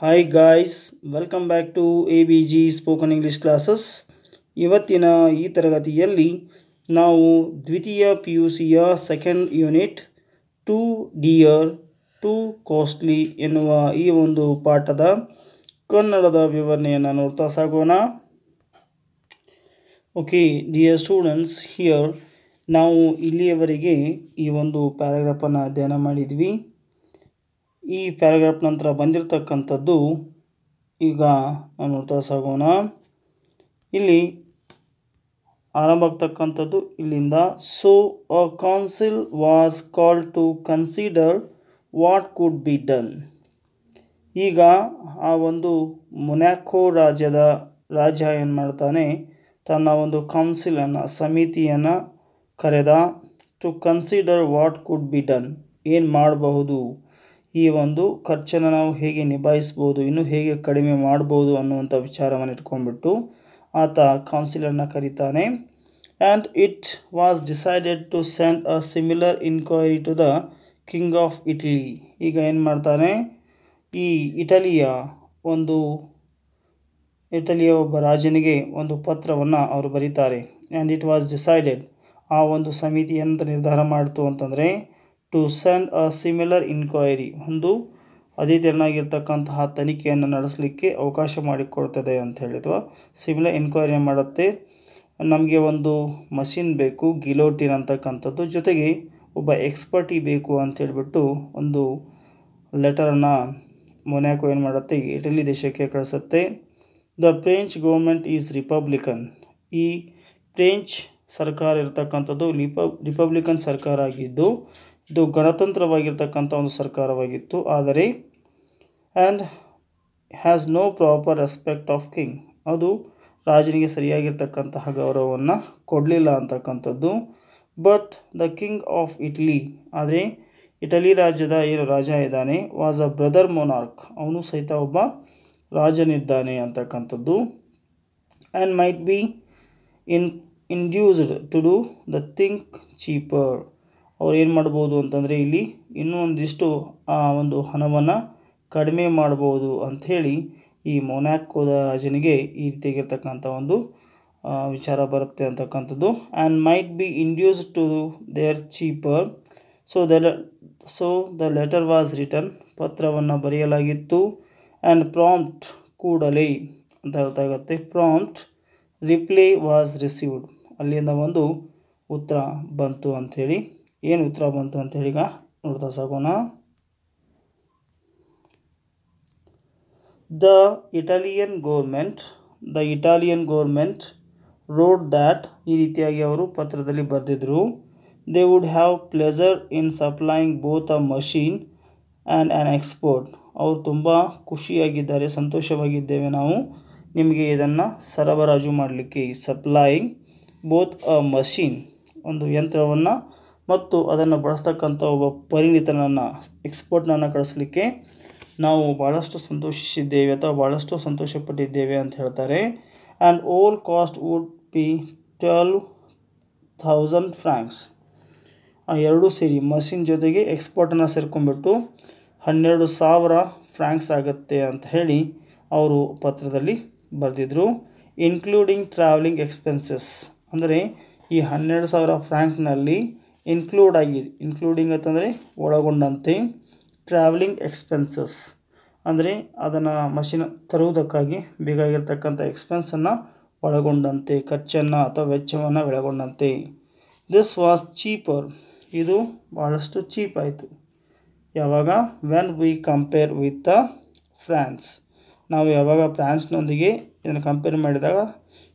Hi guys, welcome back to ABG Spoken English Classes. ಇವತ್ತಿನ ಈ ತರಗತಿಯಲ್ಲಿ ನಾವು ದ್ವಿತೀಯ PUCಯ second unit too dear too costly ಎನ್ನುವ ಈ ಒಂದು ಪಾಠದ ಕನ್ನಡದ ವಿವರಣೆಯನ್ನು ನೋಡ್ತಾ ಸಾಗೋಣ. ಓಕೆ ಡಿಯರ್ ಸ್ಟೂಡೆಂಟ್ಸ್, ಹಿಯರ್ ನಾವು ಇಲ್ಲಿಯವರೆಗೆ ಈ ಒಂದು ಪ್ಯಾರಾಗ್ರಾಫನ್ನು ಅಧ್ಯಯನ ಮಾಡಿದ್ವಿ. ಈ ಪ್ಯಾರಾಗ್ರಾಫ್ ನಂತರ ಬಂದಿರತಕ್ಕಂಥದ್ದು ಈಗ ನಾವು ನೋಡ್ತಾ ಸಾಗೋಣ. ಇಲ್ಲಿ ಆರಂಭ ಆಗ್ತಕ್ಕಂಥದ್ದು ಇಲ್ಲಿಂದ. So a council was called to consider what could be done. ಈಗ ಆ ಒಂದು ಮೊನಾಕೋ ರಾಜ ಏನು ಮಾಡ್ತಾನೆ, ತನ್ನ ಒಂದು ಕೌನ್ಸಿಲನ್ನು ಸಮಿತಿಯನ್ನು ಕರೆದ. To consider what could be done, ಏನು ಮಾಡಬಹುದು, ಈ ಒಂದು ಖರ್ಚನ್ನು ನಾವು ಹೇಗೆ ನಿಭಾಯಿಸ್ಬೋದು, ಇನ್ನೂ ಹೇಗೆ ಕಡಿಮೆ ಮಾಡ್ಬೋದು ಅನ್ನುವಂಥ ವಿಚಾರವನ್ನು ಇಟ್ಕೊಂಡ್ಬಿಟ್ಟು ಆತ ಕೌನ್ಸಿಲನ್ನು ಕರೀತಾನೆ. And it was decided to send a similar inquiry to the king of Italy. ಈಗ ಏನು ಮಾಡ್ತಾನೆ, ಈ ಇಟಲಿಯ ಒಬ್ಬ ರಾಜನಿಗೆ ಒಂದು ಪತ್ರವನ್ನು ಅವರು ಬರೀತಾರೆ. ಆ್ಯಂಡ್ ಇಟ್ ವಾಸ್ ಡಿಸೈಡೆಡ್, ಆ ಒಂದು ಸಮಿತಿ ಎಂತ ನಿರ್ಧಾರ ಮಾಡ್ತು ಅಂತಂದರೆ, to send a similar inquiry, ಒಂದು ಅದೇ ತೆರನಾಗಿರ್ತಕ್ಕಂತಹ ತನಿಖೆಯನ್ನು ನಡೆಸಲಿಕ್ಕೆ ಅವಕಾಶ ಮಾಡಿಕೊಡ್ತದೆ ಅಂತ ಹೇಳಿದ್ವ. ಸಿಮಿಲರ್ ಇನ್ಕ್ವೈರಿ ಮಾಡುತ್ತೆ, ನಮಗೆ ಒಂದು ಮಷಿನ್ ಬೇಕು, ಗಿಲೋಟಿನ್ ಅಂತಕ್ಕಂಥದ್ದು, ಜೊತೆಗೆ ಒಬ್ಬ ಎಕ್ಸ್ಪರ್ಟಿ ಬೇಕು ಅಂತೇಳ್ಬಿಟ್ಟು ಒಂದು ಲೆಟರನ್ನು ಮೊನಾಕೋ ಏನು ಮಾಡುತ್ತೆ, ಇಟಲಿ ದೇಶಕ್ಕೆ ಕಳಿಸುತ್ತೆ. The French government is republican. ಈ ಫ್ರೆಂಚ್ ಸರ್ಕಾರ ಇರತಕ್ಕಂಥದ್ದು ರಿಪಬ್ಲಿಕನ್ ಸರ್ಕಾರ ಆಗಿದ್ದು ಇದು ಗಣತಂತ್ರವಾಗಿರ್ತಕ್ಕಂಥ ಒಂದು ಸರ್ಕಾರವಾಗಿತ್ತು. ಆದರೆ and has no proper respect of king, ಅದು ರಾಜನಿಗೆ ಸರಿಯಾಗಿರ್ತಕ್ಕಂತಹ ಗೌರವವನ್ನು ಕೊಡಲಿಲ್ಲ ಅಂತಕ್ಕಂಥದ್ದು. But the king of Italy, ಆದರೆ ಇಟಲಿ ರಾಜ್ಯದ ಏನು ರಾಜ ಇದ್ದಾನೆ, ವಾಸ್ ಅ ಬ್ರದರ್ ಮೊನಾರ್ಕ್, ಅವನು ಸಹಿತ ಒಬ್ಬ ರಾಜನಿದ್ದಾನೆ ಅಂತಕ್ಕಂಥದ್ದು. And might be induced to do the thing cheaper, ಅವ್ರು ಏನು ಮಾಡ್ಬೋದು ಅಂತಂದರೆ ಇಲ್ಲಿ ಇನ್ನೂ ಒಂದಿಷ್ಟು ಆ ಒಂದು ಹಣವನ್ನು ಕಡಿಮೆ ಮಾಡ್ಬೋದು ಅಂಥೇಳಿ ಈ ಮೊನಾಕೋದ ರಾಜನಿಗೆ ಈ ರೀತಿಯಾಗಿರ್ತಕ್ಕಂಥ ಒಂದು ವಿಚಾರ ಬರುತ್ತೆ ಅಂತಕ್ಕಂಥದ್ದು. And might be induced to there cheaper. So the letter was return, ಪತ್ರವನ್ನು ಬರೆಯಲಾಗಿತ್ತು. ಆ್ಯಂಡ್ ಪ್ರಾಂಪ್ಟ್, ಕೂಡಲೇ ಅಂತ ಹೇಳ್ತಾಗುತ್ತೆ. ಪ್ರಾಂಪ್ಟ್ ರಿಪ್ಲೈ ವಾಸ್ ರಿಸೀವ್ಡ್, ಅಲ್ಲಿಂದ ಒಂದು ಉತ್ತರ ಬಂತು ಅಂಥೇಳಿ. ಏನು ಉತ್ತರ ಬಂತು ಅಂತೇಳಿ ಈಗ ನೋಡ್ತಾ ಸಾಗೋಣ. The Italian government wrote that, ಈ ರೀತಿಯಾಗಿ ಅವರು ಪತ್ರದಲ್ಲಿ ಬರೆದಿದ್ರು. They would have pleasure in supplying both a machine and an expert. ಅವರು ತುಂಬ ಖುಷಿಯಾಗಿದ್ದಾರೆ, ಸಂತೋಷವಾಗಿದ್ದೇವೆ ನಾವು ನಿಮಗೆ ಇದನ್ನು ಸರಬರಾಜು ಮಾಡಲಿಕ್ಕೆ. ಸಪ್ಲೈಯಿಂಗ್ ಬೋತ್ ಅ ಮಷೀನ್, ಒಂದು ಯಂತ್ರವನ್ನು ಮತ್ತು ಅದನ್ನು ಬಳಸ್ತಕ್ಕಂಥ ಒಬ್ಬ ಪರಿಣಿತನನ್ನು, ಎಕ್ಸ್ಪರ್ಟ್ನನ್ನು ಕಳಿಸ್ಲಿಕ್ಕೆ ನಾವು ಭಾಳಷ್ಟು ಸಂತೋಷಿಸಿದ್ದೇವೆ ಅಥವಾ ಭಾಳಷ್ಟು ಸಂತೋಷಪಟ್ಟಿದ್ದೇವೆ ಅಂತ ಹೇಳ್ತಾರೆ. And all cost would be 12,000 francs. ಆ ಎರಡೂ ಸೇರಿ ಮಷಿನ್ ಜೊತೆಗೆ ಎಕ್ಸ್ಪರ್ಟನ್ನು ಸೇರ್ಕೊಂಡ್ಬಿಟ್ಟು 12,000 ಫ್ರಾಂಕ್ಸ್ ಆಗುತ್ತೆ ಅಂತ ಹೇಳಿ ಅವರು ಪತ್ರದಲ್ಲಿ ಬರೆದಿದ್ರು. ಇನ್ಕ್ಲೂಡಿಂಗ್ ಟ್ರಾವೆಲಿಂಗ್ ಎಕ್ಸ್ಪೆನ್ಸಸ್, ಅಂದರೆ ಈ 12,000 ಫ್ರಾಂಕ್ನಲ್ಲಿ ಇನ್ಕ್ಲೂಡಿಂಗ್ ಅಂತಂದರೆ ಒಳಗೊಂಡಂತೆ, ಟ್ರಾವೆಲಿಂಗ್ ಎಕ್ಸ್ಪೆನ್ಸಸ್ ಅಂದರೆ ಅದನ್ನು ಮಷಿನ್ ತರುವುದಕ್ಕಾಗಿ ಬೇಕಾಗಿರ್ತಕ್ಕಂಥ ಎಕ್ಸ್ಪೆನ್ಸನ್ನು ಒಳಗೊಂಡಂತೆ, ಖರ್ಚನ್ನು ಅಥವಾ ವೆಚ್ಚವನ್ನು ಒಳಗೊಂಡಂತೆ. ದಿಸ್ ವಾಸ್ ಚೀಪರ್, ಇದು ಭಾಳಷ್ಟು ಚೀಪ್ ಆಯಿತು. ಯಾವಾಗ? When we compare with France, ನಾವು ಯಾವಾಗ ಫ್ರಾನ್ಸ್ನೊಂದಿಗೆ ಇದನ್ನು ಕಂಪೇರ್ ಮಾಡಿದಾಗ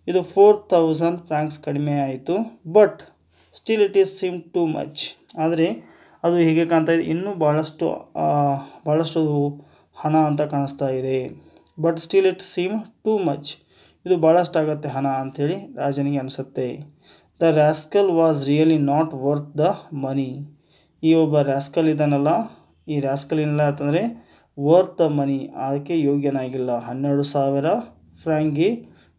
ಇದು 4,000 ಫ್ರಾಂಕ್ಸ್ ಕಡಿಮೆ ಆಯಿತು. But still it is seem too much, ಆದರೆ ಅದು ಹೀಗೆ ಕಾಣ್ತಾ ಇದೆ, ಇನ್ನೂ ಭಾಳಷ್ಟು ಹಣ ಅಂತ ಕಾಣಿಸ್ತಾ ಇದೆ. But still it seem too much, ಇದು ಭಾಳಷ್ಟು ಆಗುತ್ತೆ ಹಣ ಅಂಥೇಳಿ ರಾಜನಿಗೆ ಅನಿಸುತ್ತೆ. The rascal was really not worth the money. ಈ ಒಬ್ಬ ರ್ಯಾಸ್ಕಲ್ ಇದ್ದಾನಲ್ಲ, ಈ ರ್ಯಾಸ್ಕಲ್ ಏನಿಲ್ಲ ಅಂತಂದರೆ ವರ್ತ್ ದ ಮನಿ, ಅದಕ್ಕೆ ಯೋಗ್ಯನಾಗಿಲ್ಲ. 12,000 ಫ್ರಾಂಕ್ಗೆ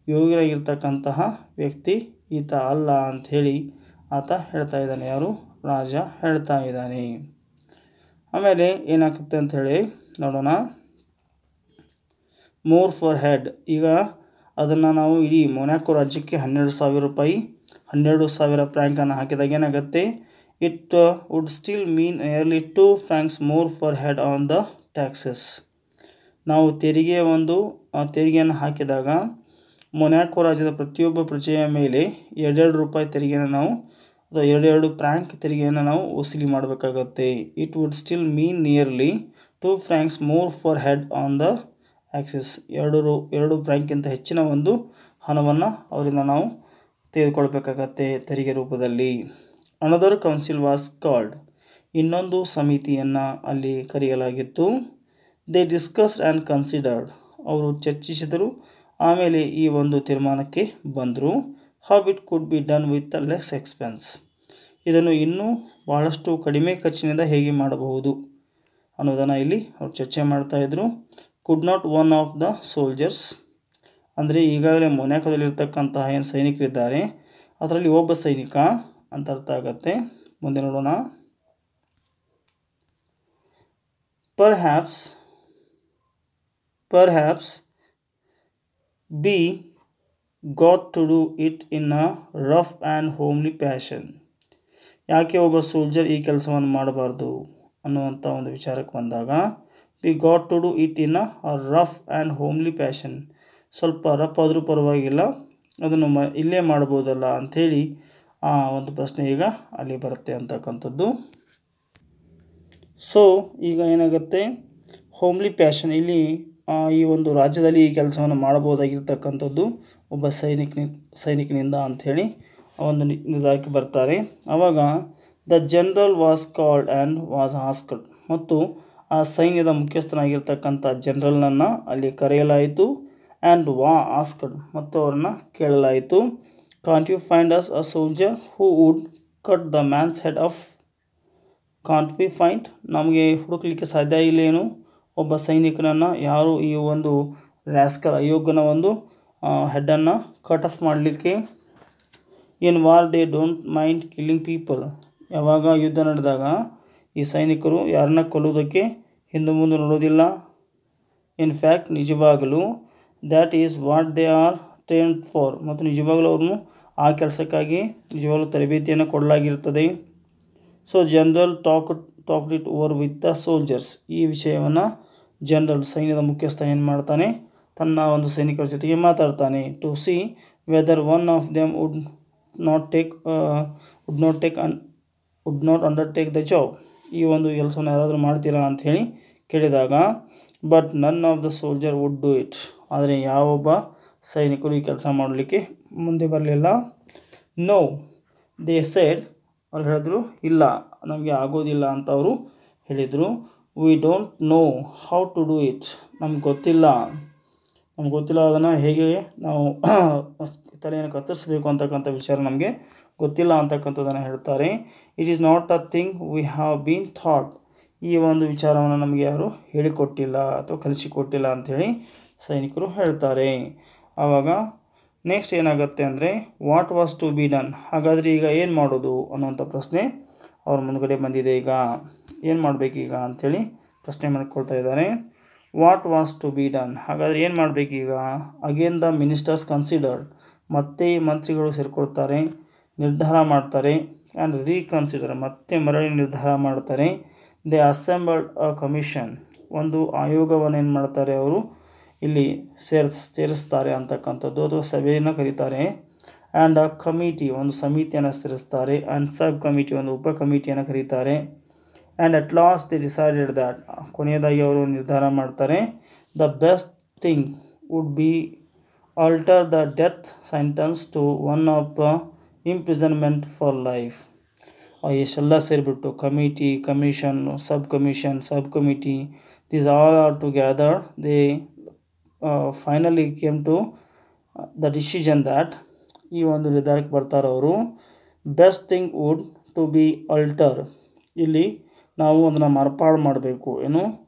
ಯೋಗ್ಯನಾಗಿರ್ತಕ್ಕಂತಹ ವ್ಯಕ್ತಿ ಈತ ಅಲ್ಲ ಅಂಥೇಳಿ ಆತ ಹೇಳ್ತಾ ಇದ್ದಾನೆ. ಯಾರು? ರಾಜ ಹೇಳ್ತಾ ಇದ್ದಾನೆ. ಆಮೇಲೆ ಏನಾಗ್ತದೆ ಅಂಥೇಳಿ ನೋಡೋಣ. More for head. ಈಗ ಅದನ್ನು ನಾವು ಇಡೀ ಮೊನಾಕೋ ರಾಜ್ಯಕ್ಕೆ 12,000 ರೂಪಾಯಿ 12,000 ಫ್ರ್ಯಾಂಕನ್ನು ಹಾಕಿದಾಗ ಏನಾಗುತ್ತೆ, it would still mean nearly 2 francs more for head on the taxes. ನಾವು ತೆರಿಗೆಯನ್ನು ಹಾಕಿದಾಗ ಮೊನಾಕೋ ರಾಜ್ಯದ ಪ್ರತಿಯೊಬ್ಬ ಪ್ರಜೆಯ ಮೇಲೆ 2 ರೂಪಾಯಿ ತೆರಿಗೆಯನ್ನು ನಾವು ಅಥವಾ 2 ಫ್ರ್ಯಾಂಕ್ ತೆರಿಗೆಯನ್ನು ನಾವು ವಸೂಲಿ ಮಾಡಬೇಕಾಗತ್ತೆ. It would still mean nearly 2 francs more for head on the axis. 2 ಫ್ರ್ಯಾಂಕ್ಗಿಂತ ಹೆಚ್ಚಿನ ಒಂದು ಹಣವನ್ನು ಅವರಿಂದ ನಾವು ತೆಗೆದುಕೊಳ್ಬೇಕಾಗತ್ತೆ ತೆರಿಗೆ ರೂಪದಲ್ಲಿ. Another council was called. ಇನ್ನೊಂದು ಸಮಿತಿಯನ್ನು ಅಲ್ಲಿ ಕರೆಯಲಾಗಿತ್ತು. They discussed and considered. ಅವರು ಚರ್ಚಿಸಿದರು, ಆಮೇಲೆ ಈ ಒಂದು ತೀರ್ಮಾನಕ್ಕೆ ಬಂದರು. How it could be done with less expense. ಇದನ್ನು ಇನ್ನೂ ಭಾಳಷ್ಟು ಕಡಿಮೆ ಖರ್ಚಿನಿಂದ ಹೇಗೆ ಮಾಡಬಹುದು ಅನ್ನೋದನ್ನು ಇಲ್ಲಿ ಅವರು ಚರ್ಚೆ ಮಾಡ್ತಾಯಿದ್ರು. Could not one of the soldiers, ಅಂದರೆ ಈಗಾಗಲೇ ಮೊನಾಕೋದಲ್ಲಿರ್ತಕ್ಕಂತಹ ಏನು ಸೈನಿಕರಿದ್ದಾರೆ ಅದರಲ್ಲಿ ಒಬ್ಬ ಸೈನಿಕ ಅಂತ ಅರ್ಥ ಆಗತ್ತೆ. ಮುಂದೆ ನೋಡೋಣ. Perhaps we got to do it in a rough and homely fashion. ಯಾಕೆ ಒಬ್ಬ ಸೋಲ್ಜರ್ ಈ ಕೆಲಸವನ್ನು ಮಾಡಬಾರ್ದು ಅನ್ನುವಂಥ ಒಂದು ವಿಚಾರಕ್ಕೆ ಬಂದಾಗ, we got to do it in a rough and homely fashion. ಸ್ವಲ್ಪ ರಫ್ ಆದರೂ ಪರವಾಗಿಲ್ಲ, ಅದನ್ನು ಇಲ್ಲೇ ಮಾಡ್ಬೋದಲ್ಲ ಅಂಥೇಳಿ ಆ ಒಂದು ಪ್ರಶ್ನೆ ಈಗ ಅಲ್ಲಿ ಬರುತ್ತೆ ಅಂತಕ್ಕಂಥದ್ದು. ಸೊ ಈಗ ಏನಾಗುತ್ತೆ, ಹೋಮ್ಲಿ ಪ್ಯಾಷನ್ ಇಲ್ಲಿ ಈ ಒಂದು ರಾಜ್ಯದಲ್ಲಿ ಈ ಕೆಲಸವನ್ನು ಮಾಡ್ಬೋದಾಗಿರ್ತಕ್ಕಂಥದ್ದು ಒಬ್ಬ ಸೈನಿಕನಿಂದ ಅಂಥೇಳಿ ಒಂದು ನಿರ್ಧಾರಕ್ಕೆ ಬರ್ತಾರೆ. ಆವಾಗ the general was called and was asked. ಮತ್ತು ಆ ಸೈನ್ಯದ ಮುಖ್ಯಸ್ಥನಾಗಿರ್ತಕ್ಕಂಥ ಜನರಲ್ನನ್ನು ಅಲ್ಲಿ ಕರೆಯಲಾಯಿತು. ಆ್ಯಂಡ್ ಆಸ್ಕ್ಡ್, ಮತ್ತು ಅವ್ರನ್ನ ಕೇಳಲಾಯಿತು. Can't you find us a soldier who would cut the man's head off. Can't we find, ನಮಗೆ ಹುಡುಕಲಿಕ್ಕೆ ಸಾಧ್ಯ ಇಲ್ಲೇನು ಒಬ್ಬ ಸೈನಿಕನನ್ನು ಯಾರು ಈ ಒಂದು ರ್ಯಾಸ್ಕಲ್ ಅಯೋಗ್ಯನ ಒಂದು ಹೆಡ್ಡನ್ನು ಕಟ್ ಆಫ್ ಮಾಡಲಿಕ್ಕೆ. ಇನ್ war they don't mind killing people. ಯಾವಾಗ ಯುದ್ಧ ನಡೆದಾಗ ಈ ಸೈನಿಕರು ಯಾರನ್ನ ಕೊಲ್ಲುವುದಕ್ಕೆ ಹಿಂದೆ ಮುಂದೆ ನೋಡೋದಿಲ್ಲ. ಇನ್ ಫ್ಯಾಕ್ಟ್ ನಿಜವಾಗಲೂ that is what they are trained for. ಮತ್ತು ನಿಜವಾಗಲೂ ಅವ್ರನ್ನು ಆ ಕೆಲಸಕ್ಕಾಗಿ ನಿಜವಾಗಲೂ ತರಬೇತಿಯನ್ನು ಕೊಡಲಾಗಿರ್ತದೆ. So general talked it over with the soldiers. ಈ ವಿಷಯವನ್ನು ಜನರಲ್ ಸೈನ್ಯದ ಮುಖ್ಯಸ್ಥ ಏನು ಮಾಡ್ತಾನೆ, ತನ್ನ ಒಂದು ಸೈನಿಕರ ಜೊತೆಗೆ ಮಾತಾಡ್ತಾನೆ. To see whether one of them would not undertake the job. ಈ ಒಂದು ಕೆಲಸವನ್ನು ಯಾರಾದರೂ ಮಾಡ್ತೀರಾ ಅಂಥೇಳಿ ಕೇಳಿದಾಗ, but none of the soldier would do it. ಆದರೆ ಯಾವೊಬ್ಬ ಸೈನಿಕರು ಈ ಕೆಲಸ ಮಾಡಲಿಕ್ಕೆ ಮುಂದೆ ಬರಲಿಲ್ಲ. ನೋ ದೇ ಸೆಡ್, ಅವ್ರು ಹೇಳಿದ್ರು ಇಲ್ಲ ನಮಗೆ ಆಗೋದಿಲ್ಲ ಅಂತ ಅವರು ಹೇಳಿದರು. We don't know how to do it. ನಮ್ಗೆ ಗೊತ್ತಿಲ್ಲ ಅದನ್ನು ಹೇಗೆ ನಾವು ತಲೆಯನ್ನು ಕತ್ತರಿಸಬೇಕು ಅಂತಕ್ಕಂಥ ವಿಚಾರ ನಮಗೆ ಗೊತ್ತಿಲ್ಲ ಅಂತಕ್ಕಂಥದ್ದನ್ನು ಹೇಳ್ತಾರೆ. It is not a thing we have been thought. ಈ ಒಂದು ವಿಚಾರವನ್ನು ನಮಗೆ ಯಾರು ಹೇಳಿಕೊಟ್ಟಿಲ್ಲ ಅಥವಾ ಕಲಿಸಿಕೊಟ್ಟಿಲ್ಲ ಅಂಥೇಳಿ ಸೈನಿಕರು ಹೇಳ್ತಾರೆ. ಆವಾಗ ನೆಕ್ಸ್ಟ್ ಏನಾಗುತ್ತೆ ಅಂದರೆ, what was to be done. ಹಾಗಾದರೆ ಈಗ ಏನು ಮಾಡೋದು ಅನ್ನೋಂಥ ಪ್ರಶ್ನೆ ಅವ್ರ ಮುಂದ್ಗಡೆ ಬಂದಿದೆ. ಈಗ ಏನು ಮಾಡಬೇಕೀಗ ಅಂಥೇಳಿ ಪ್ರಶ್ನೆ ಮಾಡ್ಕೊಳ್ತಾ ಇದ್ದಾರೆ. What was to be done, ಹಾಗಾದರೆ ಏನು ಮಾಡಬೇಕೀಗ. ಅಗೇನ್ ದ ಮಿನಿಸ್ಟರ್ಸ್ ಕನ್ಸಿಡರ್ಡ್, ಮತ್ತೆ ಮಂತ್ರಿಗಳು ಸೇರಿಕೊಳ್ತಾರೆ, ನಿರ್ಧಾರ ಮಾಡ್ತಾರೆ. ಆ್ಯಂಡ್ ರೀಕನ್ಸಿಡರ್, ಮತ್ತೆ ಮರಳಿ ನಿರ್ಧಾರ ಮಾಡ್ತಾರೆ. ದೇ ಅಸೆಂಬಲ್ಡ್ ಅ ಕಮಿಷನ್, ಒಂದು ಆಯೋಗವನ್ನು ಏನು ಮಾಡ್ತಾರೆ ಅವರು ಇಲ್ಲಿ ಸೇರಿಸ್ತಾರೆ ಅಂತಕ್ಕಂಥದ್ದು, ಅಥವಾ ಸಭೆಯನ್ನು ಕರೀತಾರೆ. ಆ್ಯಂಡ್ ಅ ಕಮಿಟಿ, ಒಂದು ಸಮಿತಿಯನ್ನು ಸೇರಿಸ್ತಾರೆ. ಆ್ಯಂಡ್ ಸಬ್ ಕಮಿಟಿ, ಒಂದು ಉಪ ಕಮಿಟಿಯನ್ನು ಕರೀತಾರೆ. And at last they decided that, ಕೊನೆಯದಾಗಿ ಅವರು ನಿರ್ಧಾರ ಮಾಡ್ತಾರೆ. The best thing would be alter the death sentence to one of imprisonment for life. ಎಷ್ಟೆಲ್ಲ ಸೇರಿಬಿಟ್ಟು commission, sub committee, these all are together. They finally came to the decision that, ಈ ಒಂದು ನಿರ್ಧಾರಕ್ಕೆ ಬರ್ತಾರೆ ಅವರು. Best thing would to be alter, ಇಲ್ಲಿ ನಾವು ಅದನ್ನು ಮಾರ್ಪಾಡು ಮಾಡಬೇಕು. ಏನು,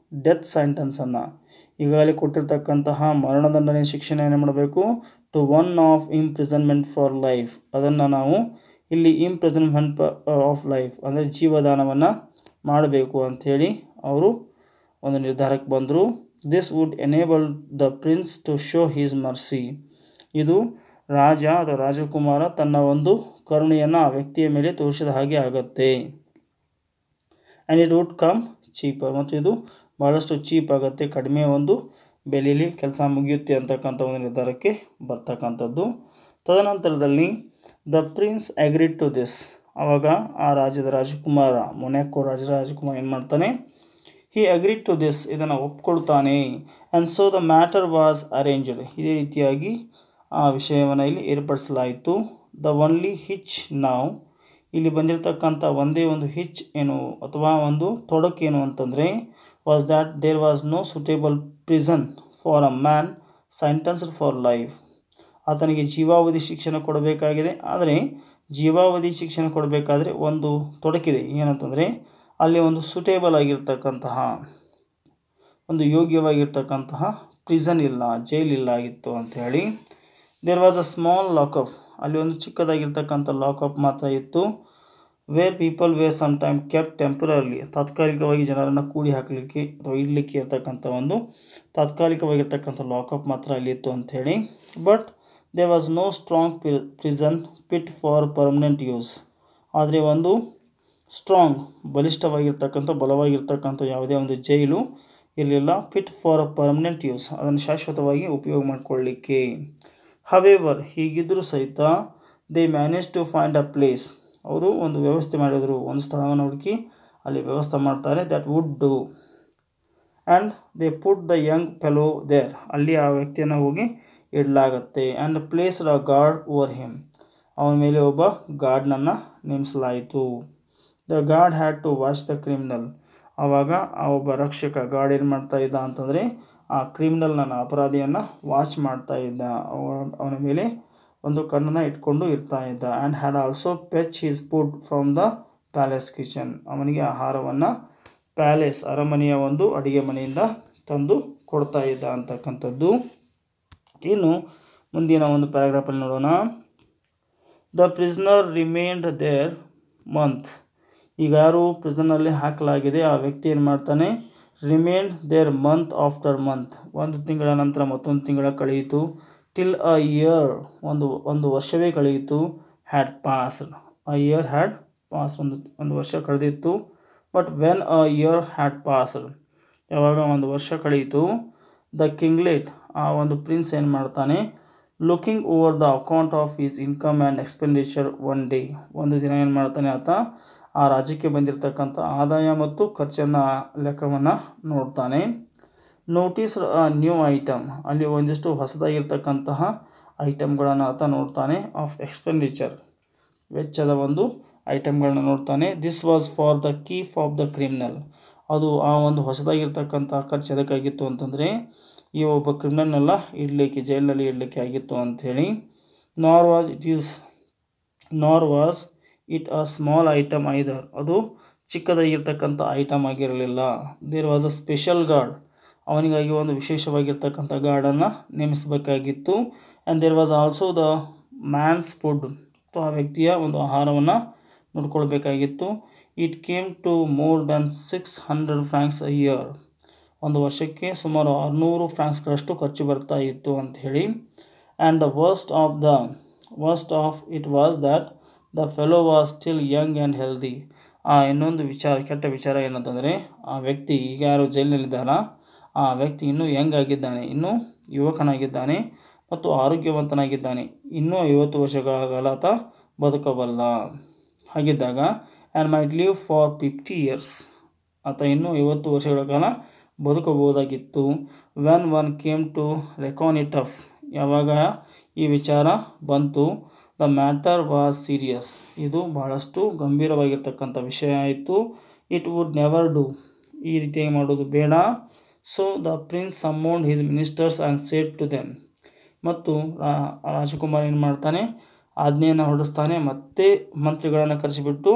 ಡೆತ್ ಸೆಂಟೆನ್ಸನ್ನು, ಈಗಾಗಲೇ ಕೊಟ್ಟಿರ್ತಕ್ಕಂತಹ ಮರಣದಂಡನೆ ಶಿಕ್ಷೆಯನ್ನು ಮಾಡಬೇಕು. To one of imprisonment for life, ಅದನ್ನು ನಾವು ಇಲ್ಲಿ ಇಂಪ್ರಿಸನ್ಮೆಂಟ್ ಆಫ್ ಲೈಫ್ ಅಂದರೆ ಜೀವದಾನವನ್ನು ಮಾಡಬೇಕು ಅಂಥೇಳಿ ಅವರು ಒಂದು ನಿರ್ಧಾರಕ್ಕೆ ಬಂದರು. This would enable the prince to show his mercy. ಇದು ರಾಜ ಅಥವಾ ರಾಜಕುಮಾರ ತನ್ನ ಒಂದು ಕರುಣೆಯನ್ನು ಆ ವ್ಯಕ್ತಿಯ ಮೇಲೆ ತೋರಿಸಿದ ಹಾಗೆ ಆಗುತ್ತೆ. And it would come cheaper, ಮತ್ತು ಇದು ಭಾಳಷ್ಟು ಚೀಪ್ ಆಗುತ್ತೆ, ಕಡಿಮೆ ಒಂದು ಬೆಲೆಯಲ್ಲಿ ಕೆಲಸ ಮುಗಿಯುತ್ತೆ ಅಂತಕ್ಕಂಥ ಒಂದು ನಿರ್ಧಾರಕ್ಕೆ ಬರ್ತಕ್ಕಂಥದ್ದು. ತದನಂತರದಲ್ಲಿ the prince agreed to this. ಆವಾಗ ಆ ರಾಜ್ಯದ ರಾಜಕುಮಾರ ಮೊನ್ಯಾಕೋ ರಾಜಕುಮಾರ ಏನು ಮಾಡ್ತಾನೆ, ಹಿ ಅಗ್ರಿಡ್ ಟು ದಿಸ್, ಇದನ್ನು ಒಪ್ಕೊಳ್ತಾನೆ. And so the matter was arranged. ಇದೇ ರೀತಿಯಾಗಿ ಆ ವಿಷಯವನ್ನು ಇಲ್ಲಿ ಏರ್ಪಡಿಸಲಾಯಿತು. ದ ಒನ್ಲಿ ಹಿಚ್ ನಾವು, ಇಲ್ಲಿ ಬಂದಿರತಕ್ಕಂಥ ಒಂದೇ ಒಂದು ಹಿಚ್ ಏನು ಅಥವಾ ಒಂದು ತೊಡಕು ಏನು ಅಂತಂದರೆ, was that there was no suitable prison for a man sentenced for life. ಆತನಿಗೆ ಜೀವಾವಧಿ ಶಿಕ್ಷಣ ಕೊಡಬೇಕಾಗಿದೆ, ಆದರೆ ಜೀವಾವಧಿ ಶಿಕ್ಷಣ ಕೊಡಬೇಕಾದ್ರೆ ಒಂದು ತೊಡಕಿದೆ. ಏನಂತಂದರೆ ಅಲ್ಲಿ ಒಂದು ಸೂಟೇಬಲ್ ಆಗಿರ್ತಕ್ಕಂತಹ ಒಂದು ಯೋಗ್ಯವಾಗಿರ್ತಕ್ಕಂತಹ ಪ್ರಿಸನ್ ಇಲ್ಲ, ಜೈಲಿಲ್ಲ ಆಗಿತ್ತು ಅಂಥೇಳಿ. There was a small lockup, ಅಲ್ಲಿ ಒಂದು ಚಿಕ್ಕದಾಗಿರ್ತಕ್ಕಂಥ ಲಾಕಪ್ ಮಾತ್ರ ಇತ್ತು. Where people were some time kept temporarily, ತಾತ್ಕಾಲಿಕವಾಗಿ ಜನರನ್ನು ಕೂಡಿ ಹಾಕಲಿಕ್ಕೆ ಅಥವಾ ಇಡಲಿಕ್ಕೆ ಇರ್ತಕ್ಕಂಥ ಒಂದು ತಾತ್ಕಾಲಿಕವಾಗಿರ್ತಕ್ಕಂಥ ಲಾಕಪ್ ಮಾತ್ರ ಅಲ್ಲಿ ಇತ್ತು ಅಂಥೇಳಿ. But there was no strong prison pit for permanent use. ಆದರೆ ಒಂದು ಸ್ಟ್ರಾಂಗ್ ಬಲಿಷ್ಠವಾಗಿರ್ತಕ್ಕಂಥ ಬಲವಾಗಿರ್ತಕ್ಕಂಥ ಯಾವುದೇ ಒಂದು ಜೈಲು ಇರಲಿಲ್ಲ. Pit for a permanent use, ಅದನ್ನು ಶಾಶ್ವತವಾಗಿ ಉಪಯೋಗ ಮಾಡಿಕೊಳ್ಳಲಿಕ್ಕೆ. ಹವೇವರ್, ಹೀಗಿದ್ದರೂ ಸಹಿತ they manage to find a place, ಅವರು ಒಂದು ವ್ಯವಸ್ಥೆ ಮಾಡಿದರು, ಒಂದು ಸ್ಥಳವನ್ನು ಹುಡುಕಿ ಅಲ್ಲಿ ವ್ಯವಸ್ಥೆ ಮಾಡ್ತಾರೆ. That would do. And they put the young fellow there, ಅಲ್ಲಿ ಆ ವ್ಯಕ್ತಿಯನ್ನು ಹೋಗಿ ಇಡಲಾಗತ್ತೆ. And place a guard over him, ಅವನ ಮೇಲೆ ಒಬ್ಬ ಗಾರ್ಡ್ನನ್ನು ನೇಮಿಸಲಾಯಿತು. The guard had to watch the criminal. ಆವಾಗ ಆ ಒಬ್ಬ ರಕ್ಷಕ ಗಾರ್ಡ್ ಏನು ಮಾಡ್ತಾ ಇದ್ದ ಅಂತಂದರೆ, ಆ ಕ್ರಿಮಿನಲ್ನ ಅಪರಾಧಿಯನ್ನು ವಾಚ್ ಮಾಡ್ತಾ ಇದ್ದ, ಅವನ ಮೇಲೆ ಒಂದು ಕಣ್ಣನ್ನು ಇಟ್ಕೊಂಡು ಇರ್ತಾ ಇದ್ದ. And had also fetch his food from the palace kitchen, ಅವನಿಗೆ ಆಹಾರವನ್ನು ಪ್ಯಾಲೇಸ್ ಅರಮನೆಯ ಒಂದು ಅಡುಗೆ ಮನೆಯಿಂದ ತಂದು ಕೊಡ್ತಾ ಇದ್ದ ಅಂತಕ್ಕಂಥದ್ದು. ಇನ್ನು ಮುಂದಿನ ಒಂದು ಪ್ಯಾರಾಗ್ರಾಫಲ್ಲಿ ನೋಡೋಣ. The prisoner remained there month. ಈಗ ಯಾರು ಪ್ರಿಸನ್ನಲ್ಲಿ ಹಾಕಲಾಗಿದೆ ಆ ವ್ಯಕ್ತಿ ಏನು ಮಾಡ್ತಾನೆ, remained there month after month, ಒಂದು ತಿಂಗಳ ನಂತರ ಮತ್ತೊಂದು ತಿಂಗಳ ಕಳೆಯಿತು. ಟಿಲ್ ಅ ಇಯರ್, ಒಂದು ವರ್ಷವೇ ಕಳೆಯಿತು. Had passed, a year had pass, ಒಂದು ವರ್ಷ ಕಳೆದಿತ್ತು. But when a year had passed, ಯಾವಾಗ ಒಂದು ವರ್ಷ ಕಳೆಯಿತು. ದ ಕಿಂಗ್ಲೆಟ್, ಆ ಒಂದು ಪ್ರಿನ್ಸ್ ಏನು ಮಾಡ್ತಾನೆ, looking over the account of is income and expenditure one day, ಒಂದು ದಿನ ಏನು ಮಾಡ್ತಾನೆ ಆತ ಆ ರಾಜ್ಯಕ್ಕೆ ಬಂದಿರತಕ್ಕಂಥ ಆದಾಯ ಮತ್ತು ಖರ್ಚನ್ನು ಲೆಕ್ಕವನ್ನು ನೋಡ್ತಾನೆ. ನೋಟಿಸ್ ಅ ನ್ಯೂ ಐಟಮ್, ಅಲ್ಲಿ ಒಂದಿಷ್ಟು ಹೊಸದಾಗಿರ್ತಕ್ಕಂತಹ ಐಟಮ್ಗಳನ್ನು ಆತ ನೋಡ್ತಾನೆ. ಆಫ್ ಎಕ್ಸ್ಪೆಂಡಿಚರ್, ವೆಚ್ಚದ ಒಂದು ಐಟಮ್ಗಳನ್ನ ನೋಡ್ತಾನೆ. This was for the keep of the criminal, ಅದು ಆ ಒಂದು ಹೊಸದಾಗಿರ್ತಕ್ಕಂಥ ಖರ್ಚು ಎದಕ್ಕಾಗಿತ್ತು ಅಂತಂದರೆ ಈ ಒಬ್ಬ ಕ್ರಿಮಿನಲ್ನೆಲ್ಲ ಇಡಲಿಕ್ಕೆ, ಜೈಲಿನಲ್ಲಿ ಇಡಲಿಕ್ಕೆ ಆಗಿತ್ತು ಅಂಥೇಳಿ. Nor was it a small item either, ಅದು ಚಿಕ್ಕದಾಗಿರ್ತಕ್ಕಂಥ ಐಟಮ್ ಆಗಿರಲಿಲ್ಲ. There was a special guard, ಅವನಿಗಾಗಿ ಒಂದು ವಿಶೇಷವಾಗಿರ್ತಕ್ಕಂಥ ಗಾರ್ಡನ್ನು ನೇಮಿಸಬೇಕಾಗಿತ್ತು. And there was also the man's food, ಆ ವ್ಯಕ್ತಿಯ ಒಂದು ಆಹಾರವನ್ನು ನೋಡ್ಕೊಳ್ಬೇಕಾಗಿತ್ತು. It came to more than 600 francs a year, ಒಂದು ವರ್ಷಕ್ಕೆ ಸುಮಾರು 600 ಫ್ರಾಂಕ್ಸ್ಗಳಷ್ಟು ಖರ್ಚು ಬರ್ತಾ ಇತ್ತು ಅಂಥೇಳಿ. And the worst of it was that the fellow was still young and healthy. ಇನ್ನೊಂದು ಕೆಟ್ಟ ವಿಚಾರ ಏನಂತಂದರೆ, ಆ ವ್ಯಕ್ತಿ ಈಗ ಯಾರು ಜೈಲಿನಲ್ಲಿದ್ದಾರ ಆ ವ್ಯಕ್ತಿ ಇನ್ನೂ ಯಂಗ್ ಆಗಿದ್ದಾನೆ, ಇನ್ನೂ ಯುವಕನಾಗಿದ್ದಾನೆ ಮತ್ತು ಆರೋಗ್ಯವಂತನಾಗಿದ್ದಾನೆ. ಇನ್ನೂ 50 ವರ್ಷಗಳ ಕಾಲ ಆತ ಬದುಕಬಲ್ಲ. ಹಾಗಿದ್ದಾಗ and might live for 50 years, ಆತ ಇನ್ನೂ 50 ವರ್ಷಗಳ ಕಾಲ ಬದುಕಬಹುದಾಗಿತ್ತು. When one came to reckon it up, ಯಾವಾಗ ಈ ವಿಚಾರ ಬಂತು. ದ ಮ್ಯಾಟರ್ ವಾಸ್ ಸೀರಿಯಸ್, ಇದು ಬಹಳಷ್ಟು ಗಂಭೀರವಾಗಿರ್ತಕ್ಕಂಥ ವಿಷಯ ಆಯಿತು. ಇಟ್ ವುಡ್ ನೆವರ್ ಡೂ, ಈ ರೀತಿಯಾಗಿ ಮಾಡೋದು ಬೇಡ. So the prince summoned his ministers and said to them, ಮತ್ತು ರಾಜಕುಮಾರ್ ಏನು ಮಾಡ್ತಾನೆ, ಆಜ್ಞೆಯನ್ನು ಹೊರಡಿಸ್ತಾನೆ, ಮತ್ತೆ ಮಂತ್ರಿಗಳನ್ನು ಕರೆಸಿಬಿಟ್ಟು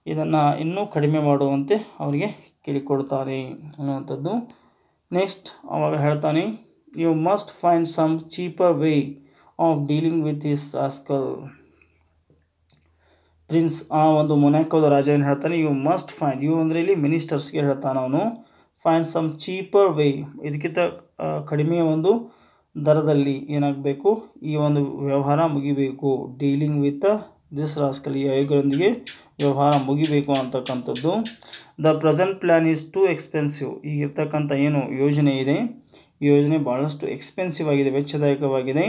ಇದನ್ನು ಇನ್ನೂ ಕಡಿಮೆ ಮಾಡುವಂತೆ ಅವರಿಗೆ ಕೇಳಿಕೊಡ್ತಾನೆ ಅನ್ನುವಂಥದ್ದು. ನೆಕ್ಸ್ಟ್ ಅವಾಗ ಹೇಳ್ತಾನೆ, you must find some cheaper way of dealing with this rascal. Prince, ಆ ಒಂದು ಮೊನಾಕೋದ ರಾಜ ಏನು ಹೇಳ್ತಾನೆ, ಯು ಮಸ್ಟ್ ಫೈಂಡ್, ಯು ಅಂದರೆ ಇಲ್ಲಿ ಮಿನಿಸ್ಟರ್ಸ್ಗೆ ಹೇಳ್ತಾನೆ ಅವನು, ಫೈಂಡ್ ಸಮ್ ಚೀಪರ್ ವೇ, ಇದಕ್ಕಿಂತ ಕಡಿಮೆ ಒಂದು ದರದಲ್ಲಿ ಏನಾಗಬೇಕು, ಈ ಒಂದು ವ್ಯವಹಾರ ಮುಗಿಬೇಕು. ಡೀಲಿಂಗ್ ವಿತ್ ದಿಸ್ ರಾಸ್ಕಲ್, ಈ ಅಯೋಗ್ಯರೊಂದಿಗೆ ವ್ಯವಹಾರ ಮುಗಿಬೇಕು ಅಂತಕ್ಕಂಥದ್ದು. The present plan is too expensive, ಈಗಿರ್ತಕ್ಕಂಥ ಏನು ಯೋಜನೆ ಇದೆ ಈ ಯೋಜನೆ ಭಾಳಷ್ಟು ಎಕ್ಸ್ಪೆನ್ಸಿವ್ ಆಗಿದೆ, ವೆಚ್ಚದಾಯಕವಾಗಿದೆ.